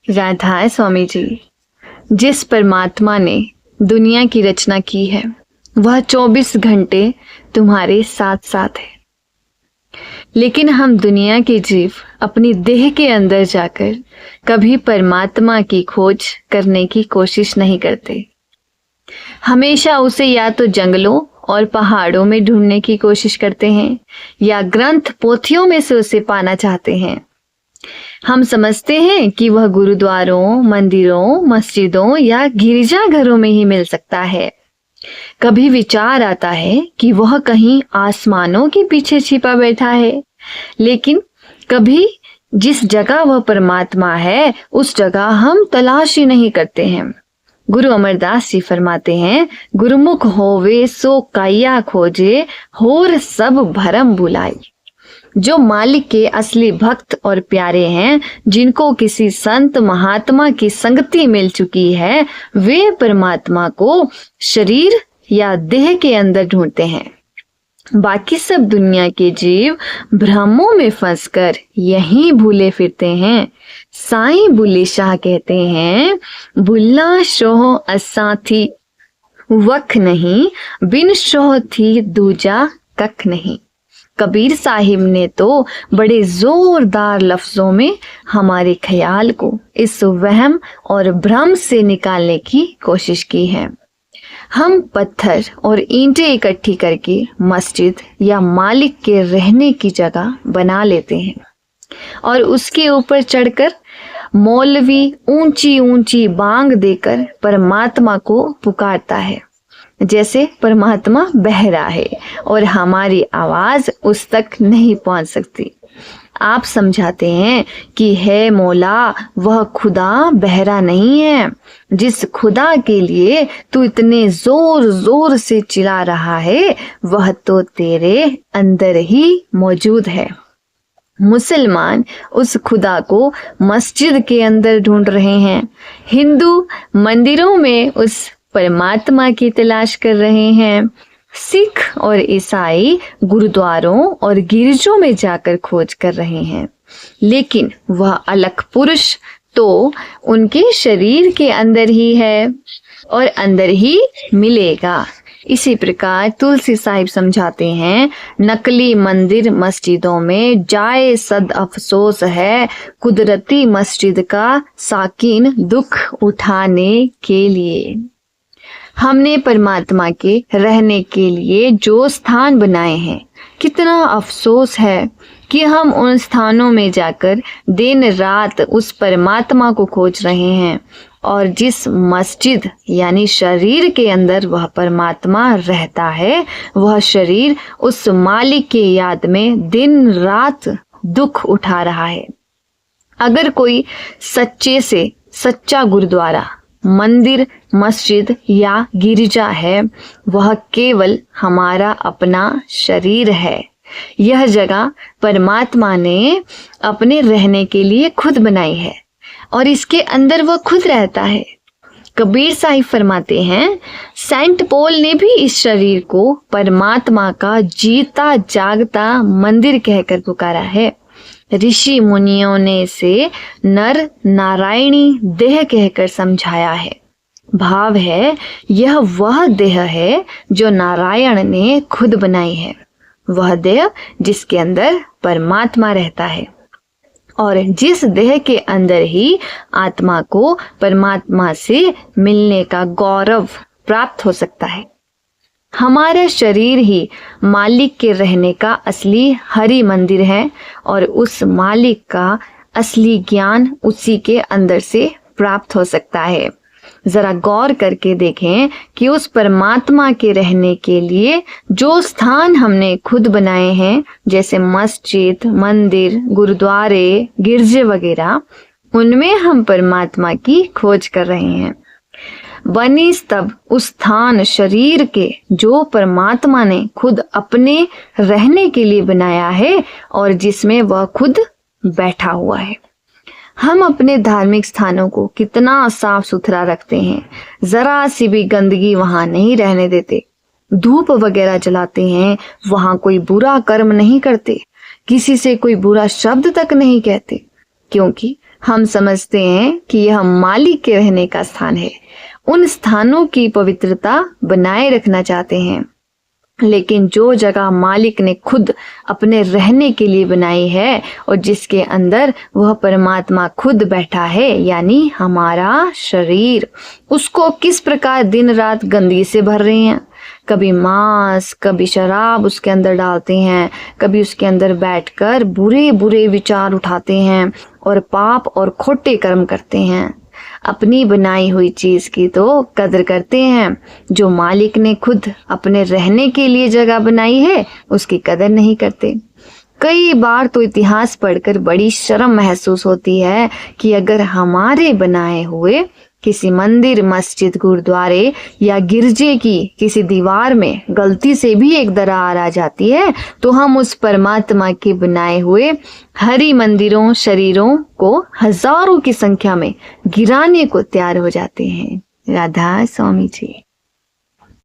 राधा स्वामी जी, जिस परमात्मा ने दुनिया की रचना की है वह 24 घंटे तुम्हारे साथ साथ है, लेकिन हम दुनिया के जीव अपनी देह के अंदर जाकर कभी परमात्मा की खोज करने की कोशिश नहीं करते। हमेशा उसे या तो जंगलों और पहाड़ों में ढूंढने की कोशिश करते हैं या ग्रंथ पोथियों में से उसे पाना चाहते हैं। हम समझते हैं कि वह गुरुद्वारों, मंदिरों, मस्जिदों या गिरजाघरों में ही मिल सकता है। कभी विचार आता है कि वह कहीं आसमानों के पीछे छिपा बैठा है, लेकिन कभी जिस जगह वह परमात्मा है उस जगह हम तलाश ही नहीं करते हैं। गुरु अमरदास जी फरमाते हैं, गुरुमुख होवे सो काया खोजे, होर सब भरम भुलाई। जो मालिक के असली भक्त और प्यारे हैं, जिनको किसी संत महात्मा की संगति मिल चुकी है, वे परमात्मा को शरीर या देह के अंदर ढूंढते हैं। बाकी सब दुनिया के जीव भ्रमों में फंसकर यहीं भूले फिरते हैं। साईं बुल्ले शाह कहते हैं, भुल्ला शोह असा थी वख नहीं, बिन शोह थी दूजा कख नहीं। कबीर साहिब ने तो बड़े जोरदार लफ्जों में हमारे ख्याल को इस वहम और भ्रम से निकालने की कोशिश की है। हम पत्थर और ईंटें इकट्ठी करके मस्जिद या मालिक के रहने की जगह बना लेते हैं और उसके ऊपर चढ़कर मौलवी ऊंची ऊंची बांग देकर परमात्मा को पुकारता है, जैसे परमात्मा बहरा है और हमारी आवाज उस तक नहीं पहुंच सकती। आप समझाते हैं कि है मौला, वह खुदा बहरा नहीं है। जिस खुदा के लिए तू इतने जोर जोर से चिल्ला रहा है, वह तो तेरे अंदर ही मौजूद है। मुसलमान उस खुदा को मस्जिद के अंदर ढूंढ रहे हैं, हिंदू मंदिरों में उस परमात्मा की तलाश कर रहे हैं, सिख और ईसाई गुरुद्वारों और गिरजों में जाकर खोज कर रहे हैं, लेकिन वह अलग पुरुष तो उनके शरीर के अंदर ही है और अंदर ही मिलेगा। इसी प्रकार तुलसी साहिब समझाते हैं, नकली मंदिर मस्जिदों में जाए सद अफसोस है, कुदरती मस्जिद का साकिन दुख उठाने के लिए। हमने परमात्मा के रहने के लिए जो स्थान बनाए हैं, कितना अफसोस है कि हम उन स्थानों में जाकर दिन रात उस परमात्मा को खोज रहे हैं और जिस मस्जिद यानी शरीर के अंदर वह परमात्मा रहता है, वह शरीर उस मालिक के याद में दिन रात दुख उठा रहा है। अगर कोई सच्चे से सच्चा गुरुद्वारा, मंदिर, मस्जिद या गिरजा है, वह केवल हमारा अपना शरीर है। यह जगह परमात्मा ने अपने रहने के लिए खुद बनाई है और इसके अंदर वह खुद रहता है। कबीर साहिब फरमाते हैं, सेंट पॉल ने भी इस शरीर को परमात्मा का जीता जागता मंदिर कहकर पुकारा है। ऋषि मुनियों ने इसे नर नारायणी देह कहकर समझाया है। भाव है, यह वह देह है जो नारायण ने खुद बनाई है, वह देह जिसके अंदर परमात्मा रहता है और जिस देह के अंदर ही आत्मा को परमात्मा से मिलने का गौरव प्राप्त हो सकता है। हमारा शरीर ही मालिक के रहने का असली हरि मंदिर है और उस मालिक का असली ज्ञान उसी के अंदर से प्राप्त हो सकता है। जरा गौर करके देखें कि उस परमात्मा के रहने के लिए जो स्थान हमने खुद बनाए हैं, जैसे मस्जिद, मंदिर, गुरुद्वारे, गिरजे वगैरह, उनमें हम परमात्मा की खोज कर रहे हैं। बनिस्तब उस स्थान शरीर के जो परमात्मा ने खुद अपने रहने के लिए बनाया है और जिसमें वह खुद बैठा हुआ है। हम अपने धार्मिक स्थानों को कितना साफ सुथरा रखते हैं, जरा सी भी गंदगी वहां नहीं रहने देते, धूप वगैरह जलाते हैं, वहां कोई बुरा कर्म नहीं करते, किसी से कोई बुरा शब्द तक नहीं कहते, क्योंकि हम समझते हैं कि यह मालिक के रहने का स्थान है, उन स्थानों की पवित्रता बनाए रखना चाहते हैं। लेकिन जो जगह मालिक ने खुद अपने रहने के लिए बनाई है और जिसके अंदर वह परमात्मा खुद बैठा है, यानी हमारा शरीर, उसको किस प्रकार दिन रात गंदगी से भर रहे हैं। कभी मांस, कभी शराब उसके अंदर डालते हैं, कभी उसके अंदर बैठकर बुरे बुरे विचार उठाते हैं और पाप और खोटे कर्म करते हैं। अपनी बनाई हुई चीज की तो कदर करते हैं, जो मालिक ने खुद अपने रहने के लिए जगह बनाई है उसकी कदर नहीं करते। कई बार तो इतिहास पढ़कर बड़ी शर्म महसूस होती है कि अगर हमारे बनाए हुए किसी मंदिर, मस्जिद, गुरुद्वारे या गिरजे की किसी दीवार में गलती से भी एक दरार आ जाती है तो हम उस परमात्मा के बनाए हुए हरि मंदिरों, शरीरों को हजारों की संख्या में गिराने को तैयार हो जाते हैं। राधा स्वामी जी।